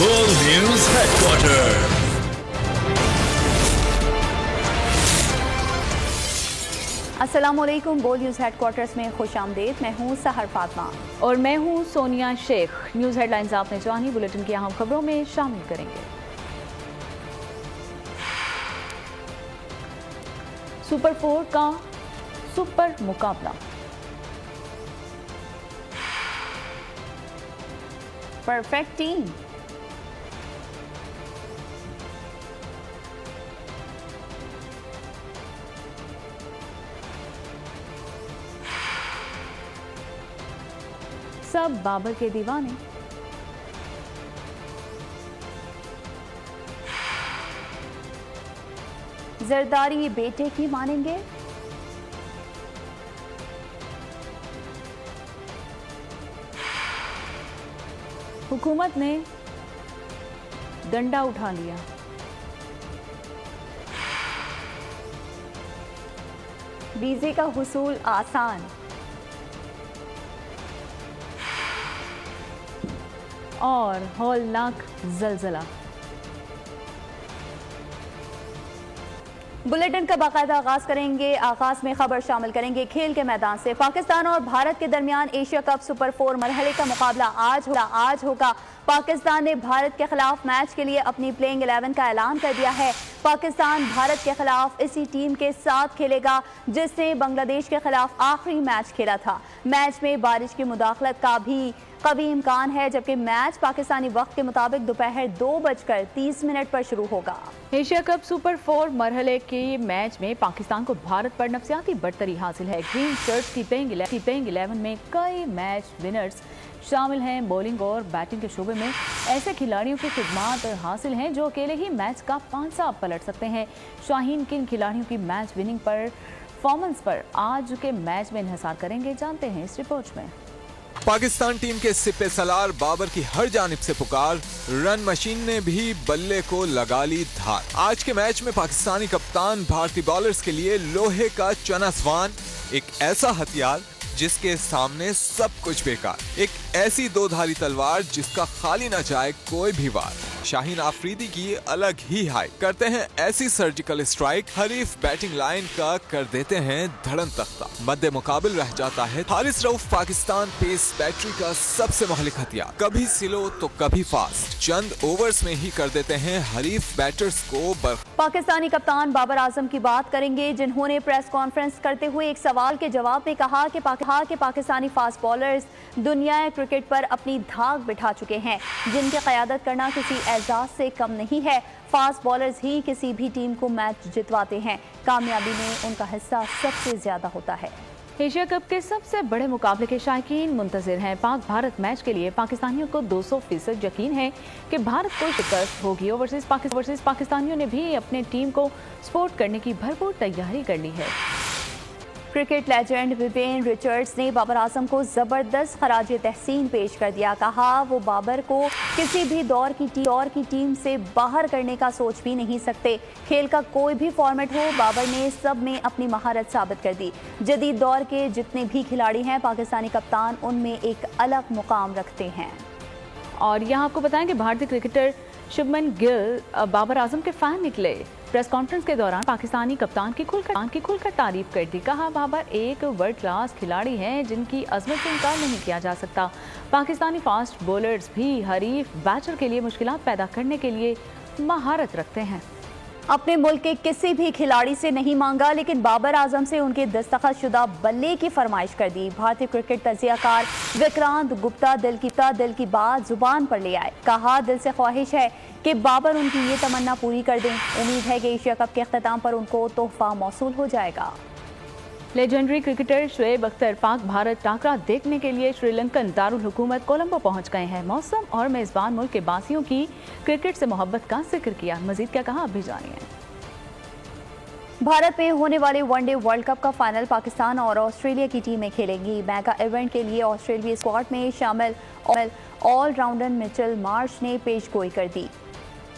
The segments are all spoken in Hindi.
World News Headquarters। अस्सलामुअलैकुम। बोल न्यूज़ हेडक्वार्टर्स में खुश आमदेद। मैं हूँ सहर फातमा और मैं हूँ सोनिया शेख। न्यूज़ हेडलाइंस आपने जानी, बुलेटिन की अहम खबरों में शामिल करेंगे। सुपर 4 का सुपर मुकाबला, परफेक्ट टीम, सब बाबर के दीवाने, जरदारी बेटे की मानेंगे, हुकूमत ने डंडा उठा लिया, वीजे का हुसूल आसान, और हौलनाक जलजला। बुलेटिन का बाकायदा आगाज करेंगे। आगाज में खबर शामिल करेंगे खेल के मैदान से। पाकिस्तान और भारत के दरमियान एशिया कप सुपर 4 मरहले का मुकाबला आज होगा। पाकिस्तान ने भारत के खिलाफ मैच के लिए अपनी प्लेइंग 11 का ऐलान कर दिया है। पाकिस्तान भारत के खिलाफ इसी टीम के साथ खेलेगा जिसने बांग्लादेश के खिलाफ आखिरी मैच खेला था। मैच में बारिश की मुदाखलत का भी कभी इम्कान है, जबकि मैच पाकिस्तानी वक्त के मुताबिक दोपहर 2:30 पर शुरू होगा। एशिया कप सुपर 4 मरहले के मैच में पाकिस्तान को भारत पर नफसियाती बढ़तरी हासिल है। ग्रीन शर्ट्स की प्लेइंग 11 में कई मैच विनर्स शामिल हैं। बॉलिंग और बैटिंग के शोबे में ऐसे खिलाड़ियों की खिदमात हासिल हैं जो अकेले ही मैच का पांसा पलट सकते हैं। शाहीन किन खिलाड़ियों की मैच विनिंग परफॉर्मेंस पर आज के मैच में इन्हिसार करेंगे, जानते हैं इस रिपोर्ट में। पाकिस्तान टीम के सिपे सलार बाबर की हर जानिब से पुकार, रन मशीन ने भी बल्ले को लगा ली धार। आज के मैच में पाकिस्तानी कप्तान भारतीय बॉलर्स के लिए लोहे का चनसवान, एक ऐसा हथियार जिसके सामने सब कुछ बेकार, एक ऐसी दोधारी तलवार जिसका खाली न जाए कोई भी वार। शाहीन आफरीदी की अलग ही हाई करते हैं ऐसी सर्जिकल स्ट्राइक, हरीफ बैटिंग लाइन का कर देते हैं धड़न तख्ता। मद्दे मुकाबिल रह जाता है हारिस रऊफ, पाकिस्तान पेस बैटरी का सबसे महलिक हथियार, कभी स्लो तो कभी फास्ट, चंद ओवर्स में ही कर देते हैं हरीफ बैटर्स को बर्फ। पाकिस्तानी कप्तान बाबर आजम की बात करेंगे, जिन्होंने प्रेस कॉन्फ्रेंस करते हुए एक सवाल के जवाब में कहा कि पाकिस्तानी फास्ट बॉलर्स दुनिया क्रिकेट पर अपनी धाक बिठा चुके हैं, जिनकी क़यादत करना किसी एजाज से कम नहीं है। फास्ट बॉलर्स ही किसी भी टीम को मैच जितवाते हैं, कामयाबी में उनका हिस्सा सबसे ज्यादा होता है। एशिया कप के सबसे बड़े मुकाबले के शायकीन मुंतजिर हैं। पाक भारत मैच के लिए पाकिस्तानियों को 200% यकीन है कि भारत को शिकस्त होगी। ओवरसीज पाकिस्तानियों ने भी अपने टीम को सपोर्ट करने की भरपूर तैयारी कर ली है। क्रिकेट लेजेंड विवेन रिचर्ड्स ने बाबर आजम को जबरदस्त खराज तहसीन पेश कर दिया। कहा वो बाबर को किसी भी दौर की टीम से बाहर करने का सोच भी नहीं सकते। खेल का कोई भी फॉर्मेट हो, बाबर ने सब में अपनी महारत साबित कर दी। जदीद दौर के जितने भी खिलाड़ी हैं, पाकिस्तानी कप्तान उनमें एक अलग मुकाम रखते हैं। और यहाँ आपको बताएं कि भारतीय क्रिकेटर शुभमन गिल बाबर आजम के फैन निकले। प्रेस कॉन्फ्रेंस के दौरान पाकिस्तानी कप्तान की खुलकर तारीफ कर दी। कहा बाबर एक वर्ल्ड क्लास खिलाड़ी हैं जिनकी अजमत से इनकार नहीं किया जा सकता। पाकिस्तानी फास्ट बॉलर्स भी हरीफ बैटर के लिए मुश्किलात पैदा करने के लिए महारत रखते हैं। अपने मुल्क के किसी भी खिलाड़ी से नहीं मांगा, लेकिन बाबर आजम से उनके दस्तखत शुदा बल्ले की फरमाइश कर दी। भारतीय क्रिकेट तजियाकार विक्रांत गुप्ता दिल की बात जुबान पर ले आए। कहा दिल से ख्वाहिश है कि बाबर उनकी ये तमन्ना पूरी कर दें। उम्मीद है कि एशिया कप के अख्ताम पर उनको तोहफा मौसूल हो जाएगा। लेजेंडरी क्रिकेटर शुएब अख्तर पाक भारत टाकरा देखने के लिए श्रीलंकन दारुल हुकूमत कोलंबो पहुंच गए हैं। मौसम और मेजबान मुल्क के बासियों की क्रिकेट से मोहब्बत का जिक्र किया। मजीद क्या कहा, आप भी जानिए। भारत में होने वाले वनडे वर्ल्ड कप का फाइनल पाकिस्तान और ऑस्ट्रेलिया की टीमें खेलेंगी। मेगा इवेंट के लिए ऑस्ट्रेलिया स्क्वाड में शामिल ऑलराउंडर मिचेल मार्श ने पेशगोई कर दी।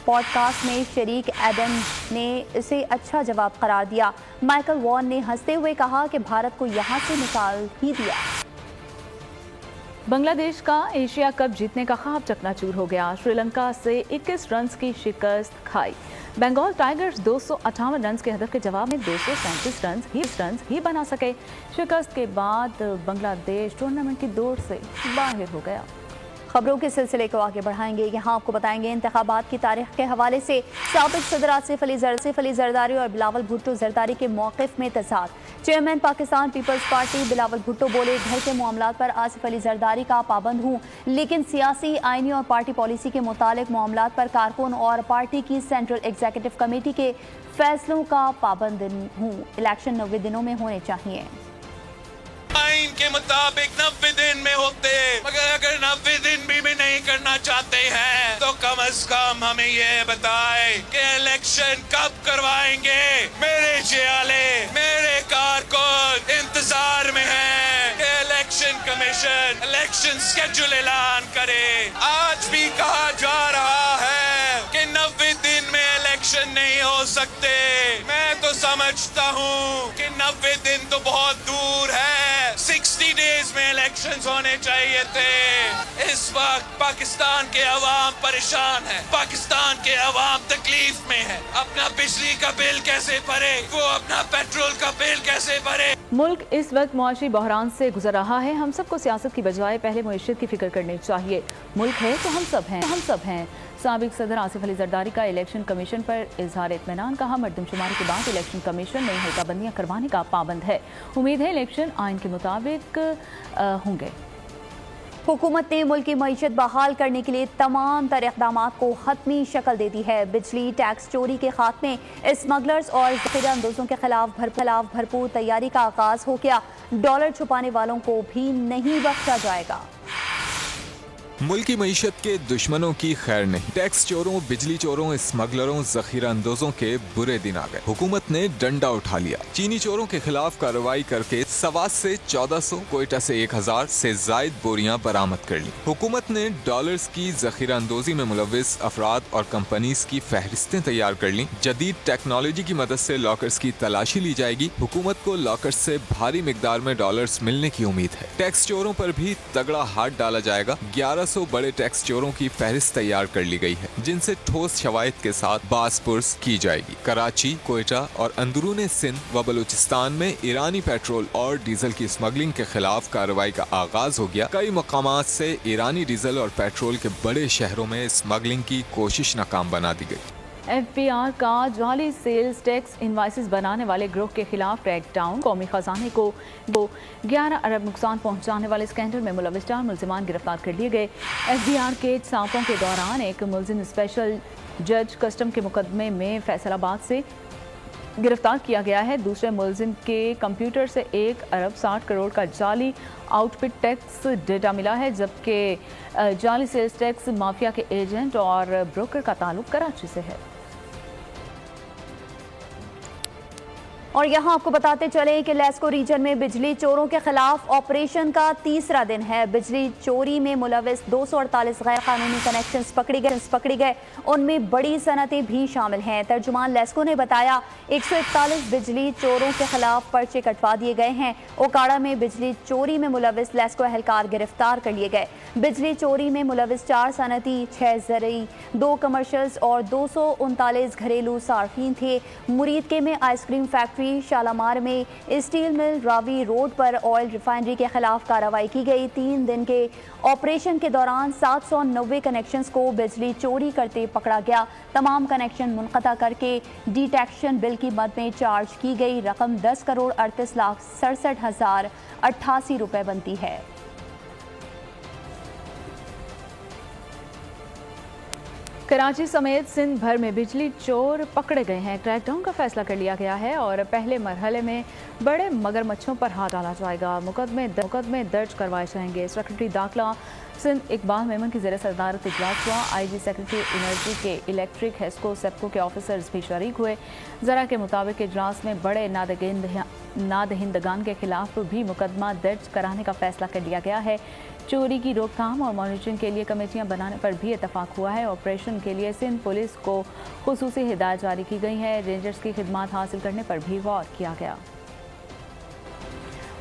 पॉडकास्ट में शरीक एडम ने इसे अच्छा जवाब करार दिया। माइकल वॉन ने हंसते हुए कहा कि भारत को यहां से निकाल ही दिया। बांग्लादेश का एशिया कप जीतने का ख्वाब चकनाचूर हो गया। श्रीलंका से 21 रन की शिकस्त खाई। बंगाल टाइगर्स 258 रन के हदफ के जवाब में 237 रन ही बना सके। शिकस्त के बाद बांग्लादेश टूर्नामेंट की दौड़ से बाहर हो गया। खबरों के सिलसिले को आगे बढ़ाएंगे। यहाँ आपको बताएंगे इंतखाबात की तारीख के हवाले से साबिक सदर आसिफ अली जरदारी और बिलावल भुट्टो जरदारी के मौक़िफ़ में तज़ाद। चेयरमैन पाकिस्तान पीपल्स पार्टी बिलावल भुट्टो बोले, घर के मामलात पर आसिफ अली जरदारी का पाबंद हूँ, लेकिन सियासी, आइनी और पार्टी पॉलिसी के मुतालिक मामलात पर कारकुन और पार्टी की सेंट्रल एग्जीक्यूटिव कमेटी के फैसलों का पाबंद हूँ। इलेक्शन 90 दिनों में होने चाहिए। आइन के मुताबिक 90 दिन में होते, मगर अगर 90 दिन भी नहीं करना चाहते हैं तो कम से कम हमें ये बताए कि इलेक्शन कब करवाएंगे। मेरे जियाले, मेरे कारकुन इंतजार में हैं कि इलेक्शन कमीशन इलेक्शन स्केड्यूल ऐलान करे। आज भी कहा जा रहा है कि 90 दिन में इलेक्शन नहीं हो सकते। मैं तो समझता हूँ कि 90 दिन तो बहुत दूर है। 60 डेज में इलेक्शंस होने चाहिए थे। इस वक्त पाकिस्तान के अवाम परेशान है, पाकिस्तान के अवाम तकलीफ में है। अपना बिजली का बिल कैसे भरे, वो अपना पेट्रोल का बिल कैसे भरे। मुल्क इस वक्त मुआशी बहरान से गुजर रहा है। हम सबको सियासत की बजाय पहले मईशत की फिक्र करनी चाहिए। मुल्क है तो हम सब हैं। साबिक सदर आसिफ अली जरदारी का इलेक्शन कमीशन पर इजहार इत्मीनान। कहा, मरदमशुमारी के बाद इलेक्शन कमीशन नई हल्काबंदियाँ करवाने का पाबंद है। उम्मीद है इलेक्शन आइन के मुताबिक होंगे। हुकूमत ने मुल्क की मईशत बहाल करने के लिए तमाम तर इक़दाम को हतमी शक्ल दे दी है। बिजली टैक्स चोरी के खात्मे, स्मगलर्स और ज़ख़ीरा अंदोज़ों के खिलाफ भरपूर तैयारी का आगाज़ हो गया। डॉलर छुपाने वालों को भी नहीं बख्शा जाएगा। मुल्की मईशत के दुश्मनों की खैर नहीं। टैक्स चोरों, बिजली चोरों, स्मगलरों, जखीरा अंदोजों के बुरे दिन आ गए। हुकूमत ने डंडा उठा लिया। चीनी चोरों के खिलाफ कार्रवाई करके सवात से 1400, कोयटा से 1000 से जायद बोरियां बरामद कर ली। हुकूमत ने डॉलर्स की जखीरा अंदोजी में मुलव्विस अफराद और कंपनीज की फहरिस्तें तैयार कर ली। जदीद टेक्नोलॉजी की मदद से लॉकर्स की तलाशी ली जाएगी। हुकूमत को लॉकर्स से भारी मिकदार में डॉलर्स मिलने की उम्मीद है। टैक्स चोरों पर भी तगड़ा हाथ डाला जाएगा। 1100 बड़े टैक्स चोरों की फहरिस्त तैयार कर ली गई है, जिनसे ठोस शवायद के साथ बासपुर्स की जाएगी। कराची, कोयटा और अंदरूनी सिंध व बलूचिस्तान में ईरानी पेट्रोल और डीजल की स्मगलिंग के खिलाफ कार्रवाई का आगाज हो गया। कई मकामात से ईरानी डीजल और पेट्रोल के बड़े शहरों में स्मगलिंग की कोशिश नाकाम बना दी गई। FBI का जाली सेल्स टैक्स इनवाइसेस बनाने वाले ग्रोह के खिलाफ क्रैकडाउन। कौमी खजाने को 11 अरब नुकसान पहुंचाने वाले स्कैंडल में मुलव्विस 4 मुल्जिमान गिरफ्तार कर लिए गए। FBI के छापों के दौरान एक मुल्जिम स्पेशल जज कस्टम के मुकदमे में फैसलाबाद से गिरफ्तार किया गया है। दूसरे मुल्जिम के कंप्यूटर से 1 अरब 60 करोड़ का जाली आउटपुट टैक्स डेटा मिला है, जबकि जाली सेल्स टैक्स माफिया के एजेंट और ब्रोकर का ताल्लुक कराची से है। और यहाँ आपको बताते चलें कि लेस्को रीजन में बिजली चोरों के खिलाफ ऑपरेशन का तीसरा दिन है। बिजली चोरी में मुलव्विस 248 गैर कानूनी कनेक्शंस पकड़ी गए। उनमें बड़ी सनतें भी शामिल हैं। तर्जुमान लेस्को ने बताया 141 बिजली चोरों के खिलाफ पर्चे कटवा दिए गए हैं। ओकाड़ा में बिजली चोरी में मुलव्विस लेस्को एहलकार गिरफ्तार कर लिए गए। बिजली चोरी में मुलव्विस 4 सनती, 6 ज़रई, 2 कमर्शल्स और 239 घरेलू सार्फिन थे। मुरीदके में आइसक्रीम फैक्ट्री, शालामार में स्टील मिल, रावी रोड पर ऑयल रिफाइनरी के खिलाफ कार्रवाई की गई। 3 दिन के ऑपरेशन के दौरान 790 कनेक्शंस को बिजली चोरी करते पकड़ा गया। तमाम कनेक्शन मुनक़ता करके डिटेक्शन बिल की मद में चार्ज की गई रकम 10 करोड़ 38 लाख 67,088 रुपए बनती है। कराची समेत सिंध भर में बिजली चोर पकड़े गए हैं। क्रैकडाउन का फैसला कर लिया गया है और पहले मरहले में बड़े मगरमच्छों पर हाथ डाला जाएगा। मुकदमे दर्ज करवाए जाएंगे। सेक्रेटरी दाखिला सिंध इकबाल मेमन की ज़ेर सदारत इजलास हुआ। IG सेक्रेटरी एनर्जी के इलेक्ट्रिक, हेस्को, सेप्को के ऑफिसर्स भी शरीक हुए। ज़रा के मुताबिक इजलास में बड़े नादहिंदगान के खिलाफ भी मुकदमा दर्ज कराने का फैसला कर लिया गया है। चोरी की रोकथाम और मॉनिटरिंग के लिए कमेटियां बनाने पर भी इतफाक हुआ है। ऑपरेशन के लिए सिंध पुलिस को खुसूसी हिदायत जारी की गई है। रेंजर्स की खिदमत हासिल करने पर भी गौर किया गया।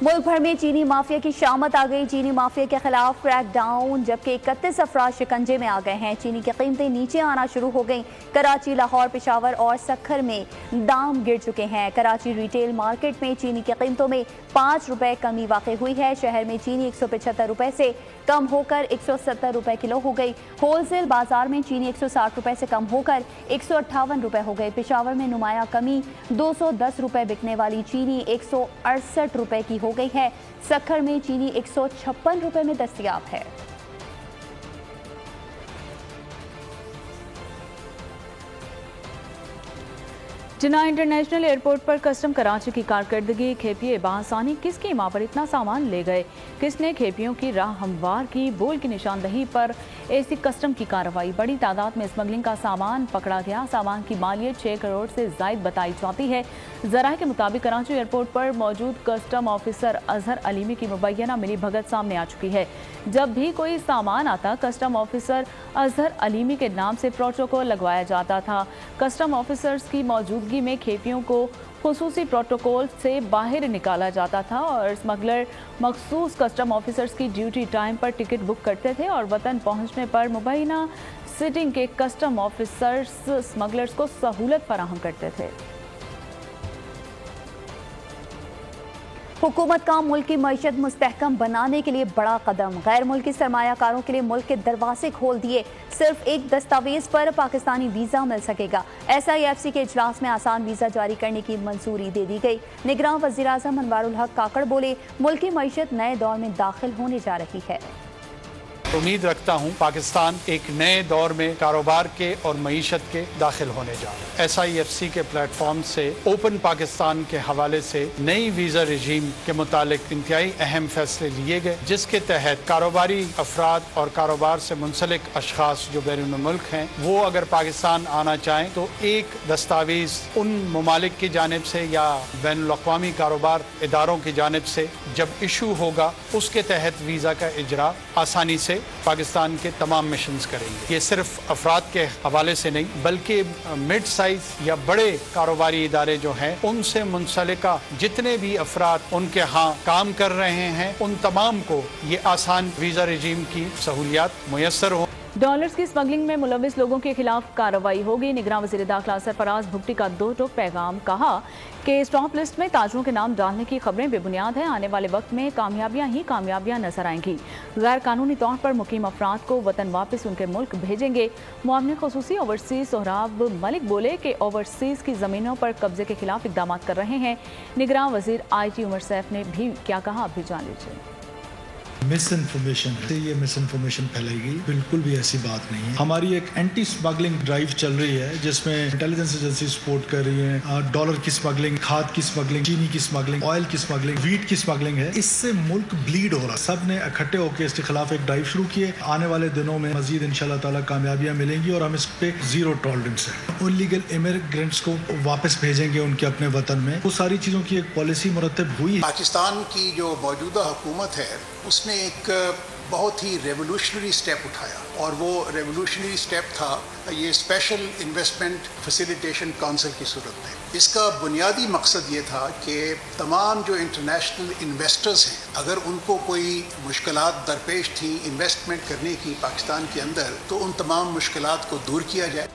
मुल्क भर में चीनी माफिया की शामत आ गई। चीनी माफिया के खिलाफ क्रैकडाउन, जबकि 31 अफराद शिकंजे में आ गए हैं। चीनी की कीमतें नीचे आना शुरू हो गई। कराची, लाहौर, पेशावर और सक्खर में दाम गिर चुके हैं। कराची रिटेल मार्केट में चीनी की कीमतों में 5 रुपए कमी वाक़ई हुई है। शहर में चीनी 175 रुपए से कम होकर 170 रुपए किलो हो गई। होलसेल बाजार में चीनी 160 रुपए से कम होकर 158 रुपए हो गई। पेशावर में नुमाया कमी, 210 रुपए बिकने वाली चीनी 168 रुपए की हो गई है। सक्खर में चीनी 156 रुपए में दस्तयाब है। जिन्ना इंटरनेशनल एयरपोर्ट पर कस्टम कराची की कारकर्दगी, खेपिये बासानी किसकी मां पर इतना सामान ले गए, किसने खेपियों की राह हमवार की, बोल की निशानदही पर एसी कस्टम की कार्रवाई। बड़ी तादाद में स्मगलिंग का सामान पकड़ा गया। सामान की मालियत 6 करोड़ से जायद बताई जाती है। जराये के मुताबिक कराची एयरपोर्ट पर मौजूद कस्टम ऑफिसर अजहर अलीमी की मुबैना मिली भगत सामने आ चुकी है। जब भी कोई सामान आता, कस्टम ऑफिसर अजहर अलीमी के नाम से प्रोटोकॉल लगवाया जाता था। कस्टम ऑफिसर्स की मौजूदगी में खेपियों को खुसूसी प्रोटोकॉल से बाहर निकाला जाता था और स्मगलर मखसूस कस्टम ऑफिसर्स की ड्यूटी टाइम पर टिकट बुक करते थे और वतन पहुंचने पर मुबैना सिटिंग के कस्टम ऑफिसर्स स्मगलर्स को सहूलत फराहम करते थे। हुकूमत का मुल्क की मईशत मुस्तहकम बनाने के लिए बड़ा कदम। गैर मुल्की सरमायाकारों के लिए मुल्क के दरवाजे खोल दिए। सिर्फ एक दस्तावेज पर पाकिस्तानी वीजा मिल सकेगा। SIFC के इजलास में आसान वीजा जारी करने की मंजूरी दे दी गई। निगरान वज़ीर आज़म अनवारुल हक काकड़ बोले, मुल्क की मईशत नए दौर में दाखिल होने जा रही है। उम्मीद रखता हूँ पाकिस्तान एक नए दौर में कारोबार के और मईशत के दाखिल होने जा रहा है। SIFC के प्लेटफॉर्म से ओपन पाकिस्तान के हवाले से नई वीज़ा रजीम के मुतालिक इंतहाई अहम फैसले लिए गए, जिसके तहत कारोबारी अफराद और कारोबार से मुंसलिक अशखास जो बैरून मुल्क हैं, वो अगर पाकिस्तान आना चाहें तो एक दस्तावेज उन ममालिक की जानिब से या बैनुल अक़वामी कारोबार इदारों की जानिब से जब इशू होगा, उसके तहत वीज़ा का इजरा आसानी से पाकिस्तान के तमाम मिशंस करेंगे। ये सिर्फ अफराद के हवाले से नहीं, बल्कि मिड साइज या बड़े कारोबारी इदारे जो हैं, उनसे मुंसलिका जितने भी अफराद उनके यहाँ काम कर रहे हैं, उन तमाम को ये आसान वीज़ा रजीम की सहूलियात मुयस्सर हो। डॉलर्स की स्मगलिंग में मुलविस लोगों के खिलाफ कार्रवाई होगी। निगरान वज़ीर दाखिला सरफराज भुट्टी का 2 टोक पैगाम, कहा कि स्टॉप लिस्ट में ताजरों के नाम डालने की खबरें बेबुनियाद हैं। आने वाले वक्त में कामयाबियां ही कामयाबियां नजर आएंगी। गैर कानूनी तौर पर मुकीम अफराद को वतन वापस उनके मुल्क भेजेंगे। मुआवने खुसूसी ओवरसीज सोहराब मलिक बोले कि ओवरसीज की ज़मीनों पर कब्जे के खिलाफ इकदाम कर रहे हैं। निगरान वज़ीर IG उमर सैफ ने भी क्या कहा, आप भी जान लीजिए। मिस इन्फॉर्मेशन है, ये मिस इन्फॉर्मेशन फैलाएगी, बिल्कुल भी ऐसी बात नहीं है। हमारी एक एंटी स्मगलिंग ड्राइव चल रही है, जिसमें इंटेलिजेंस एजेंसी सपोर्ट कर रही है। डॉलर की स्मगलिंग, खाद की स्मगलिंग, चीनी की स्मगलिंग, ऑयल की स्मगलिंग, वीट की स्मगलिंग है। इससे मुल्क ब्लीड हो रहा है। सब ने इकट्ठे होकर इसके खिलाफ एक ड्राइव शुरू की है। आने वाले दिनों में मजीद इंशाल्लाह ताला कामयाबियां मिलेंगी और हम इस पे जीरो टॉलरेंस है। इलीगल इमिग्रेंट्स को वापस भेजेंगे उनके अपने वतन में। वो सारी चीजों की एक पॉलिसी मुरतब हुई है। पाकिस्तान की जो मौजूदा हुकूमत है, उसने एक बहुत ही रेवोल्यूशनरी स्टेप उठाया और वो रेवोल्यूशनरी स्टेप था ये स्पेशल इन्वेस्टमेंट फैसिलिटेशन काउंसिल की सूरत में। इसका बुनियादी मकसद ये था कि तमाम जो इंटरनेशनल इन्वेस्टर्स हैं, अगर उनको कोई मुश्किलात दरपेश थी इन्वेस्टमेंट करने की पाकिस्तान के अंदर, तो उन तमाम मुश्किलात को दूर किया जाए।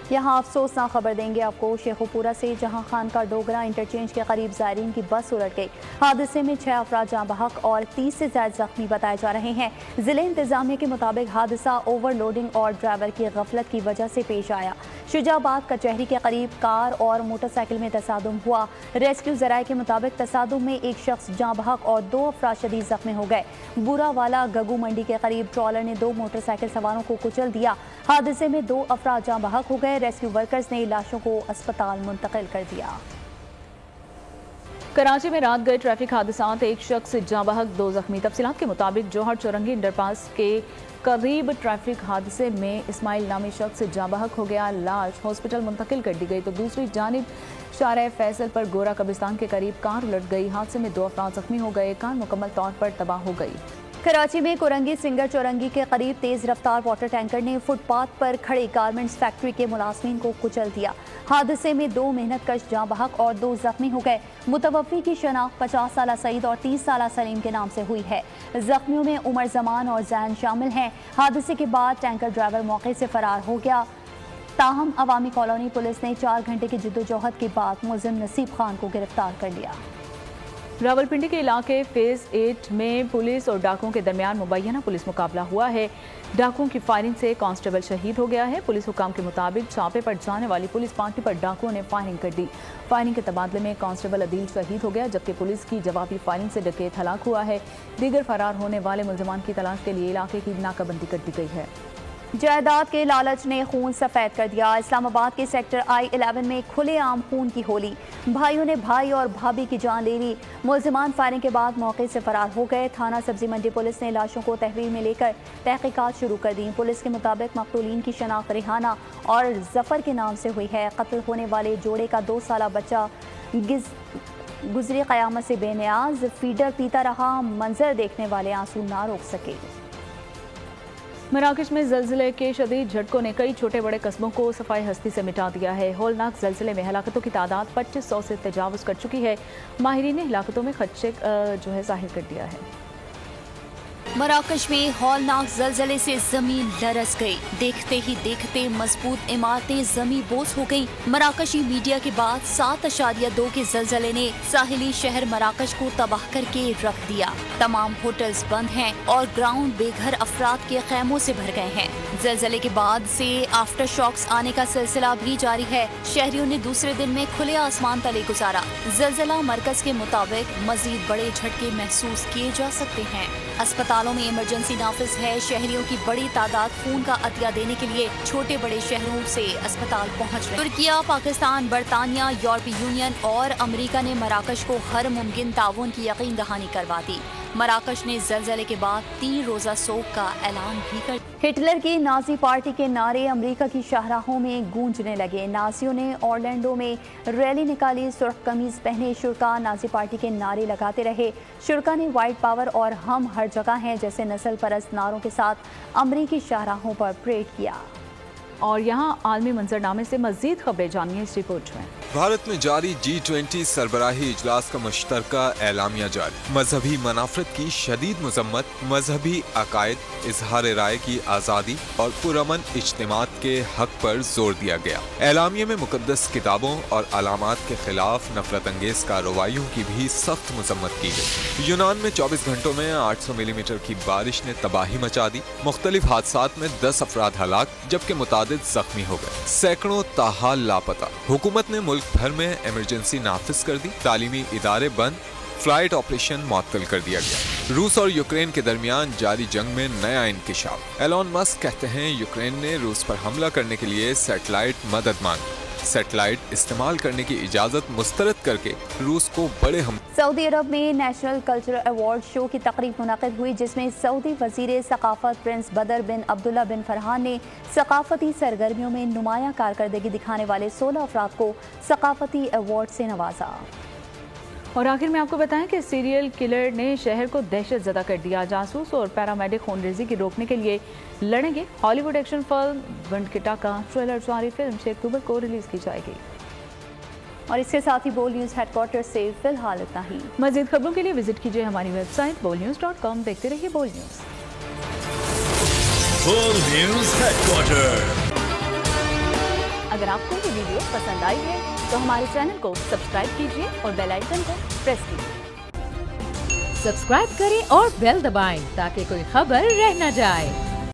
यहाँ अफसोसनाक खबर देंगे आपको शेखुपुरा से, जहाँ खान का डोगरा इंटरचेंज के करीब ज़ायरीन की बस उलट गई। हादसे में 6 अफराद जाँ बहक और 30 से ज़्यादा जख्मी बताए जा रहे हैं। ज़िले इंतजामिया के मुताबिक हादसा ओवरलोडिंग और ड्राइवर की गफलत की वजह से पेश आया। शुजाबाद कचहरी के करीब कार और मोटरसाइकिल में तसादुम हुआ। रेस्क्यू ज़राए के मुताबिक तसादुम में एक शख्स जाँ बहक और 2 अफराद शदीद जख्मी हो गए। बुरावाला गगू मंडी के करीब ट्रॉलर ने 2 मोटरसाइकिल सवारों को कुचल दिया। हादसे में 2 अफराद जाँ बहक हो गए। रेस्क्यू वर्कर्स ने लाशों को अस्पताल मुंतकिल कर दिया। कराची में रात गए ट्रैफिक हादसात, एक शख्स जाँ बहक, 2 जख्मी। तफसीलात के मुताबिक जौहर चौरंगी अंडरपास के करीब ट्रैफिक हादसे में इस्माइल नामी शख्स जाँ बहक हो गया। लाश हॉस्पिटल मुंतकिल कर दी गई तो दूसरी जानिब शारे फैसल पर गोरा कब्रिस्तान के करीब कार उलट गई। हादसे में 2 अफराद जख्मी हो गए। कार मुकम्मल तौर पर तबाह हो गई। कराची में कोरंगी सिंगर चौरंगी के करीब तेज रफ्तार वाटर टैंकर ने फुटपाथ पर खड़े गारमेंट्स फैक्ट्री के मुलाजमीन को कुचल दिया। हादसे में 2 मेहनतकश जाँ बहक और 2 जख्मी हो गए। मुतवफ़ी की शनाख्त 50 साला सईद और 30 साला सलीम के नाम से हुई है। जख्मियों में उमर जमान और जैन शामिल हैं। हादसे के बाद टैंकर ड्राइवर मौके से फरार हो गया। ताहम अवामी कॉलोनी पुलिस ने 4 घंटे की जद्दोजहद के बाद मुलजिम नसीब खान को गिरफ्तार कर लिया। रावलपिंडी के इलाके फेज 8 में पुलिस और डाकुओं के दरमियान मुबैना पुलिस मुकाबला हुआ है। डाकुओं की फायरिंग से कांस्टेबल शहीद हो गया है। पुलिस हुकाम के मुताबिक छापे पर जाने वाली पुलिस पार्टी पर डाकुओं ने फायरिंग कर दी। फायरिंग के तबादले में कांस्टेबल अदील शहीद हो गया, जबकि पुलिस की जवाबी फायरिंग से डकैत हलाक हुआ है। दीगर फरार होने वाले मुलजमान की तलाश के लिए इलाके की नाकाबंदी कर दी गई है। जायदाद के लालच ने खून सफेद कर दिया। इस्लामाबाद के सेक्टर I-11 में खुलेआम खून की होली। भाइयों ने भाई और भाभी की जान ले ली। मुलजिमान फायरिंग के बाद मौके से फरार हो गए। थाना सब्जी मंडी पुलिस ने लाशों को तहवील में लेकर तहकीकात शुरू कर दी। पुलिस के मुताबिक मकतूलीन की शनाख्त रिहाना और जफर के नाम से हुई है। कत्ल होने वाले जोड़े का 2 साला बच्चा गुजरी क़यामत से बेनियाज फीडर पीता रहा। मंजर देखने वाले आंसू ना रोक सके। मराकश में जल्जले के शदीद झटकों ने कई छोटे बड़े कस्बों को सफाई हस्ती से मिटा दिया है। होलनाक जल्जले में हलाकतों की तादाद 2500 से तजावुज़ कर चुकी है। माहिरीन ने हलाकतों में खदशे जाहिर कर दिया है। मराकश में हौलनाक जल्जले से जमीन लरस गई। देखते ही देखते मजबूत इमारतें जमी बोझ हो गईं। मराकशी मीडिया के बाद 7.2 के जल्जले ने साहिली शहर मराकश को तबाह करके रख दिया। तमाम होटल्स बंद हैं और ग्राउंड बेघर अफराद के खैमों से भर गए हैं। जल्जले के बाद से आफ्टर शॉक्स आने का सिलसिला भी जारी है। शहरियों ने दूसरे दिन में खुले आसमान तले गुजारा। जल्जला मरकज के मुताबिक मजीद बड़े झटके महसूस किए जा सकते हैं। अस्पतालों में इमरजेंसी नाफिज है। शहरियों की बड़ी तादाद खून का अतिया देने के लिए छोटे बड़े शहरों से अस्पताल पहुंच रहे। तुर्किया, पाकिस्तान, बरतानिया, यूरोपीय यूनियन और अमेरिका ने मराकश को हर मुमकिन ताउन की यकीन दहानी करवा दी। मराकश ने जल्जले के बाद 3 रोजा सोग का ऐलान भी कर। हिटलर की नाजी पार्टी के नारे अमेरिका की शाहराहों में गूंजने लगे। नाजियों ने ऑरलैंडो में रैली निकाली। सुर्ख कमीज पहने शुरा नाजी पार्टी के नारे लगाते रहे। शुरा ने वाइट पावर और हम हर जगह हैं जैसे नस्ल परस्त नारों के साथ अमेरिकी शाहराहों पर परेड किया। और यहाँ आलमी मंजरनामे से मजीद खबरें जानिए इस रिपोर्ट में। भारत में जारी G20 सरबराही इजलास का मुश्तरका एलामिया जारी। मजहबी मनाफरत की शदीद मजम्मत, मजहबी अकायद, इजहार राय की आज़ादी और पुरअमन इज्तिमात के हक पर जोर दिया गया। एलामिया में मुकद्दस किताबों और अलामात के खिलाफ नफरत अंगेज कार्रवाइयों की भी सख्त मजम्मत की गई। यूनान में 24 घंटों में 800 मिलीमीटर की बारिश ने तबाही मचा दी। मुख्तलिफ हादसात में 10 अफराद हलाक जबकि मुतादिद जख्मी हो गए। सैकड़ों ताहाल लापता। हुकूमत ने मुल्क भर में इमरजेंसी नाफिज कर दी। तालीमी इदारे बंद, फ्लाइट ऑपरेशन मुअत्तल कर दिया गया। रूस और यूक्रेन के दरमियान जारी जंग में नया इंकिशाफ। एलोन मस्क कहते हैं यूक्रेन ने रूस पर हमला करने के लिए सैटेलाइट मदद मांगी। सैटेलाइट इस्तेमाल करने की इजाजत मुस्तरद करके रूस को बड़े हम। सऊदी अरब में नेशनल कल्चरल अवार्ड शो की तकरीब मुनक़िद हुई, जिसमें सऊदी वज़ीर सकाफत प्रिंस बदर बिन अब्दुल्ला बिन फरहान ने सकाफती सरगर्मियों में नुमाया कारकर्दगी दिखाने वाले 16 अफराद को सकाफती अवार्ड से नवाजा। और आखिर में आपको बताएं कि सीरियल किलर ने शहर को दहशत ज़दा कर दिया। जासूस और पैरामेडिक खूनरेजी की रोकने के लिए लड़ेंगे। हॉलीवुड एक्शन फिल्म वेंडकेटा का ट्रेलर जारी। फिल्म 6 अक्टूबर को रिलीज की जाएगी। और इसके साथ ही बोल न्यूज़ हेडक्वार्टर से फिलहाल इतना ही। मज़ीद खबरों के लिए विजिट कीजिए हमारी वेबसाइट bolnews.com। देखते रहिए बोल न्यूज़। बोल न्यूज़ हेडक्वार्टर। अगर आपको ये वीडियो पसंद आई है तो हमारे चैनल को सब्सक्राइब कीजिए और बेल आइकन को प्रेस कीजिए। सब्सक्राइब करें और बेल दबाएं ताकि कोई खबर रह न जाए।